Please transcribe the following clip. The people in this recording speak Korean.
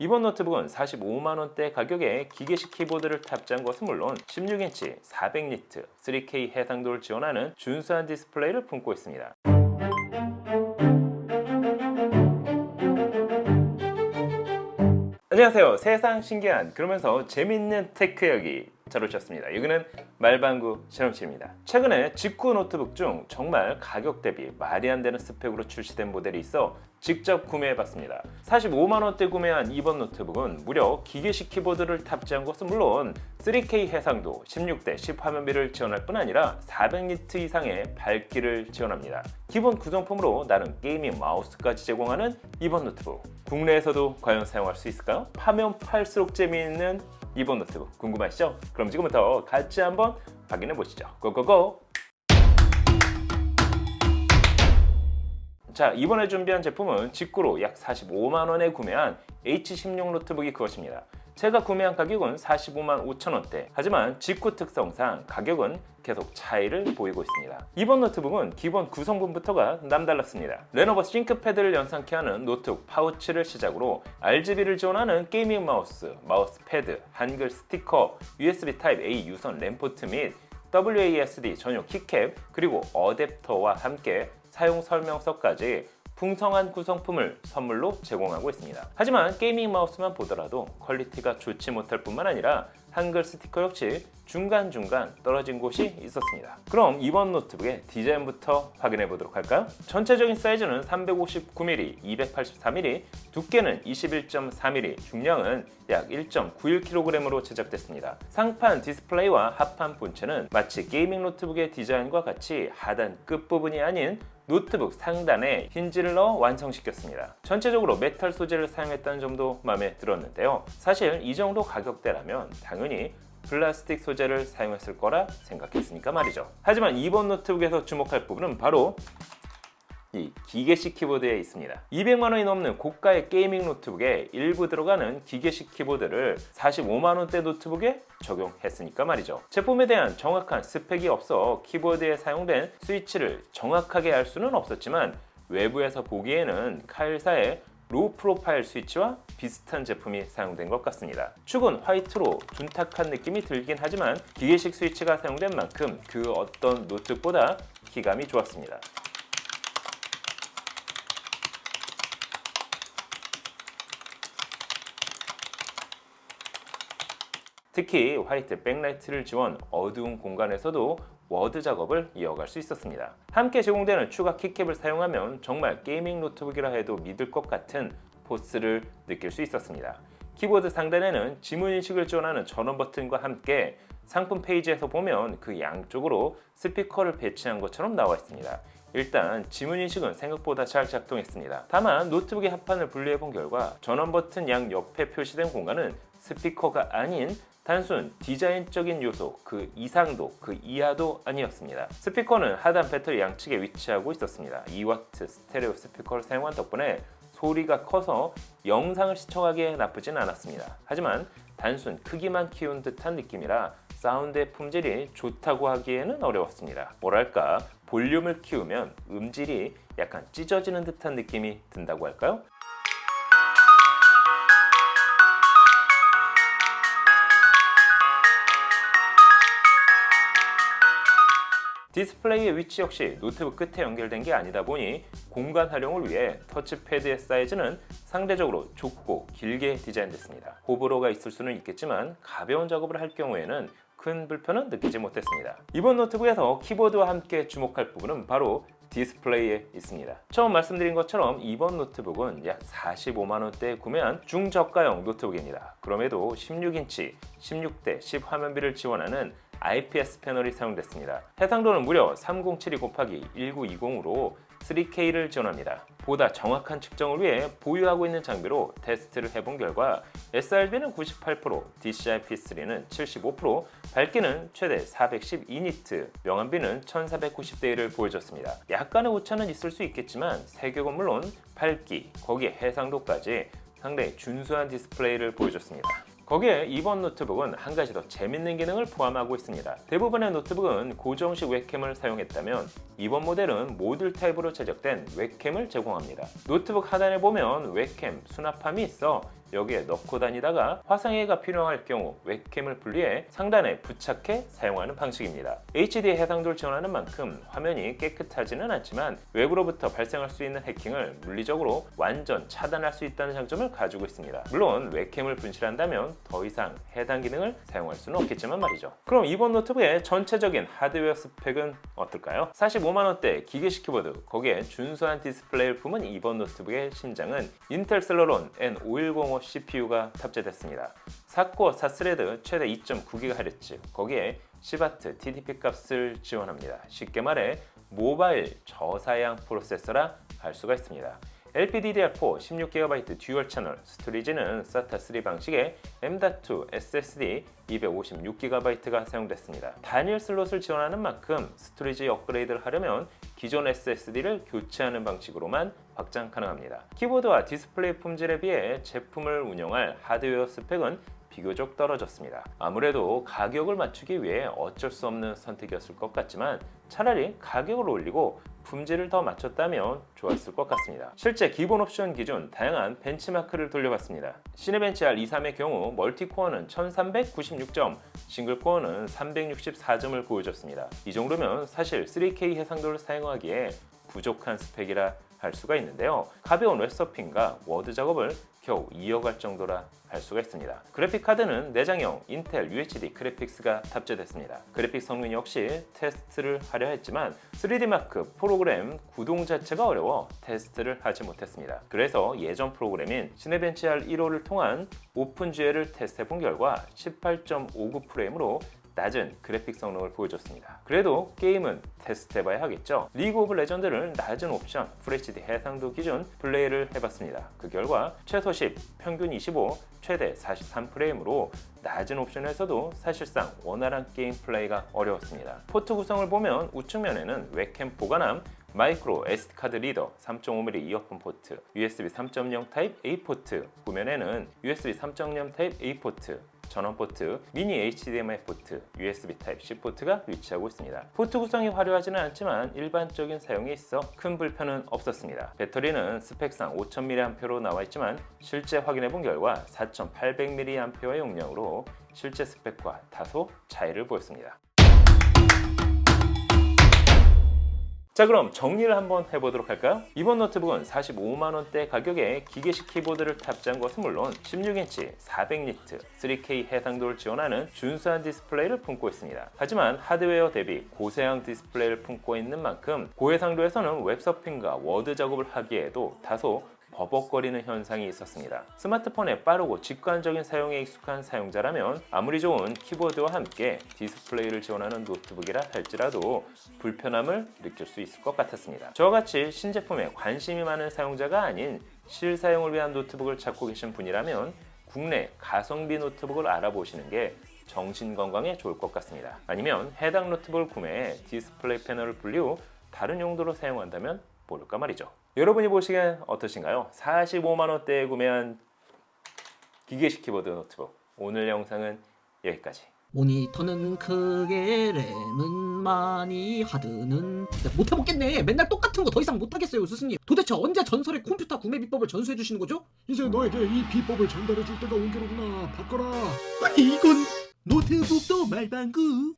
이번 노트북은 45만원대 가격에 기계식 키보드를 탑재한 것은 물론 16인치 400니트 3K 해상도를 지원하는 준수한 디스플레이를 품고 있습니다. 안녕하세요. 세상 신기한 그러면서 재밌는 테크 이야기 잘 오셨습니다. 여기는 말방구 실험실입니다. 최근에 직구 노트북 중 정말 가격 대비 말이 안 되는 스펙으로 출시된 모델이 있어 직접 구매해봤습니다. 45만원대 구매한 이번 노트북은 무려 기계식 키보드를 탑재한 것은 물론 3K 해상도 16대 10 화면비를 지원할 뿐 아니라 400니트 이상의 밝기를 지원합니다. 기본 구성품으로 나름 게이밍 마우스까지 제공하는 이번 노트북, 국내에서도 과연 사용할 수 있을까요? 파면 팔수록 재미있는 이번 노트북 궁금하시죠? 그럼 지금부터 같이 한번 확인해 보시죠. 고고고! 자, 이번에 준비한 제품은 직구로 약 45만원에 구매한 H16 노트북이 그것입니다. 제가 구매한 가격은 45만 5천원대. 하지만 직구 특성상 가격은 계속 차이를 보이고 있습니다. 이번 노트북은 기본 구성분부터가 남달랐습니다. 레노버 싱크패드를 연상케 하는 노트북 파우치를 시작으로 RGB를 지원하는 게이밍 마우스, 마우스 패드, 한글 스티커, USB Type-A 유선 램 포트 및 WASD 전용 키캡, 그리고 어댑터와 함께 사용 설명서까지 풍성한 구성품을 선물로 제공하고 있습니다. 하지만 게이밍 마우스만 보더라도 퀄리티가 좋지 못할 뿐만 아니라 한글 스티커 역시 중간중간 떨어진 곳이 있었습니다. 그럼 이번 노트북의 디자인부터 확인해 보도록 할까요? 전체적인 사이즈는 359mm, 284mm, 두께는 21.4mm, 중량은 약 1.91kg으로 제작됐습니다. 상판 디스플레이와 하판 본체는 마치 게이밍 노트북의 디자인과 같이 하단 끝부분이 아닌 노트북 상단에 힌지를 넣어 완성시켰습니다. 전체적으로 메탈 소재를 사용했다는 점도 마음에 들었는데요. 사실 이 정도 가격대라면 당연히 플라스틱 소재를 사용했을 거라 생각했으니까 말이죠. 하지만 이번 노트북에서 주목할 부분은 바로 이 기계식 키보드에 있습니다. 200만원이 넘는 고가의 게이밍 노트북에 일부 들어가는 기계식 키보드를 45만원대 노트북에 적용했으니까 말이죠. 제품에 대한 정확한 스펙이 없어 키보드에 사용된 스위치를 정확하게 알 수는 없었지만 외부에서 보기에는 카일사의 로우 프로파일 스위치와 비슷한 제품이 사용된 것 같습니다. 축은 화이트로 둔탁한 느낌이 들긴 하지만 기계식 스위치가 사용된 만큼 그 어떤 노트북보다 키감이 좋았습니다. 특히 화이트 백라이트를 지원 어두운 공간에서도 워드 작업을 이어갈 수 있었습니다. 함께 제공되는 추가 키캡을 사용하면 정말 게이밍 노트북이라 해도 믿을 것 같은 포스를 느낄 수 있었습니다. 키보드 상단에는 지문 인식을 지원하는 전원 버튼과 함께 상품 페이지에서 보면 그 양쪽으로 스피커를 배치한 것처럼 나와 있습니다. 일단 지문 인식은 생각보다 잘 작동했습니다. 다만 노트북의 하판을 분리해 본 결과 전원 버튼 양 옆에 표시된 공간은 스피커가 아닌 단순 디자인적인 요소 그 이상도 그 이하도 아니었습니다. 스피커는 하단 배터리 양측에 위치하고 있었습니다. 2W 스테레오 스피커를 사용한 덕분에 소리가 커서 영상을 시청하기에 나쁘진 않았습니다. 하지만 단순 크기만 키운 듯한 느낌이라 사운드의 품질이 좋다고 하기에는 어려웠습니다. 뭐랄까 볼륨을 키우면 음질이 약간 찢어지는 듯한 느낌이 든다고 할까요? 디스플레이의 위치 역시 노트북 끝에 연결된 게 아니다 보니 공간 활용을 위해 터치패드의 사이즈는 상대적으로 좁고 길게 디자인됐습니다. 호불호가 있을 수는 있겠지만 가벼운 작업을 할 경우에는 큰 불편은 느끼지 못했습니다. 이번 노트북에서 키보드와 함께 주목할 부분은 바로 디스플레이에 있습니다. 처음 말씀드린 것처럼 이번 노트북은 약 45만원대에 구매한 중저가형 노트북입니다. 그럼에도 16인치 16대 10 화면비를 지원하는 IPS 패널이 사용됐습니다. 해상도는 무려 3072/1920으로 3K를 지원합니다. 보다 정확한 측정을 위해 보유하고 있는 장비로 테스트를 해본 결과 sRB는 98%, DCI-P3는 75%, 밝기는 최대 412니트, 명암비는 1490대 1을 보여줬습니다. 약간의 오차는 있을 수 있겠지만 세격은 물론 밝기, 거기에 해상도까지 상당히 준수한 디스플레이를 보여줬습니다. 거기에 이번 노트북은 한 가지 더 재밌는 기능을 포함하고 있습니다. 대부분의 노트북은 고정식 웹캠을 사용했다면 이번 모델은 모듈 타입으로 제작된 웹캠을 제공합니다. 노트북 하단에 보면 웹캠 수납함이 있어 여기에 넣고 다니다가 화상회의가 필요할 경우 웹캠을 분리해 상단에 부착해 사용하는 방식입니다. HD에 해상도를 지원하는 만큼 화면이 깨끗하지는 않지만 외부로부터 발생할 수 있는 해킹을 물리적으로 완전 차단할 수 있다는 장점을 가지고 있습니다. 물론 웹캠을 분실한다면 더 이상 해당 기능을 사용할 수는 없겠지만 말이죠. 그럼 이번 노트북의 전체적인 하드웨어 스펙은 어떨까요? 45만원대 기계식 키보드, 거기에 준수한 디스플레이를 품은 이번 노트북의 심장은 인텔 셀러론 N5105 CPU가 탑재됐습니다. 4코어 4스레드 최대 2.9GHz, 거기에 10W TDP 값을 지원합니다. 쉽게 말해 모바일 저사양 프로세서라 할 수가 있습니다. LPDDR4 16GB 듀얼 채널, 스토리지는 SATA 3 방식의 M.2 SSD 256GB가 사용됐습니다. 단일 슬롯을 지원하는 만큼 스토리지 업그레이드를 하려면 기존 SSD를 교체하는 방식으로만 확장 가능합니다. 키보드와 디스플레이 품질에 비해 제품을 운영할 하드웨어 스펙은 비교적 떨어졌습니다. 아무래도 가격을 맞추기 위해 어쩔 수 없는 선택이었을 것 같지만 차라리 가격을 올리고 품질을 더 맞췄다면 좋았을 것 같습니다. 실제 기본 옵션 기준 다양한 벤치마크를 돌려봤습니다. 시네벤치 R23의 경우 멀티코어는 1396점, 싱글코어는 364점을 보여줬습니다. 이 정도면 사실 3K 해상도를 사용하기에 부족한 스펙이라 할 수가 있는데요. 가벼운 웹서핑과 워드 작업을 겨우 이어갈 정도라 할 수가 있습니다. 그래픽 카드는 내장형 인텔 UHD 그래픽스가 탑재됐습니다. 그래픽 성능 역시 테스트를 하려 했지만 3D마크 프로그램 구동 자체가 어려워 테스트를 하지 못했습니다. 그래서 예전 프로그램인 시네벤치 R15를 통한 오픈GL을 테스트해 본 결과 18.59 프레임으로 낮은 그래픽 성능을 보여줬습니다. 그래도 게임은 테스트해봐야 하겠죠. 리그 오브 레전드를 낮은 옵션 FHD 해상도 기준 플레이를 해봤습니다. 그 결과 최소 10, 평균 25, 최대 43프레임으로 낮은 옵션에서도 사실상 원활한 게임 플레이가 어려웠습니다. 포트 구성을 보면 우측면에는 웹캠 보관함, 마이크로 SD카드 리더, 3.5mm 이어폰 포트, USB 3.0 타입 A 포트, 후면에는 USB 3.0 타입 A 포트, 전원 포트, 미니 HDMI 포트, USB Type-C 포트가 위치하고 있습니다. 포트 구성이 화려하지는 않지만 일반적인 사용에 있어 큰 불편은 없었습니다. 배터리는 스펙상 5000mAh로 나와 있지만 실제 확인해 본 결과 4800mAh의 용량으로 실제 스펙과 다소 차이를 보였습니다. 자, 그럼 정리를 한번 해보도록 할까요? 이번 노트북은 45만원대 가격에 기계식 키보드를 탑재한 것은 물론 16인치 400니트 3K 해상도를 지원하는 준수한 디스플레이를 품고 있습니다. 하지만 하드웨어 대비 고사양 디스플레이를 품고 있는 만큼 고해상도에서는 웹서핑과 워드 작업을 하기에도 다소 버벅거리는 현상이 있었습니다. 스마트폰의 빠르고 직관적인 사용에 익숙한 사용자라면 아무리 좋은 키보드와 함께 디스플레이를 지원하는 노트북이라 할지라도 불편함을 느낄 수 있을 것 같았습니다. 저와 같이 신제품에 관심이 많은 사용자가 아닌 실사용을 위한 노트북을 찾고 계신 분이라면 국내 가성비 노트북을 알아보시는 게 정신건강에 좋을 것 같습니다. 아니면 해당 노트북을 구매해 디스플레이 패널을 분리 후 다른 용도로 사용한다면 모를까 말이죠. 여러분이 보시기엔 어떠신가요? 45만원대에 구매한 기계식 키보드 노트북. 오늘 영상은 여기까지. 모니터는 크게, 램은 많이, 하드는 못해먹겠네. 맨날 똑같은 거 더 이상 못하겠어요, 스승님. 도대체 언제 전설의 컴퓨터 구매 비법을 전수해 주시는 거죠? 이제 너에게 이 비법을 전달해 줄 때가 온 게로구나. 바꿔라. 이건 노트북도 말방구.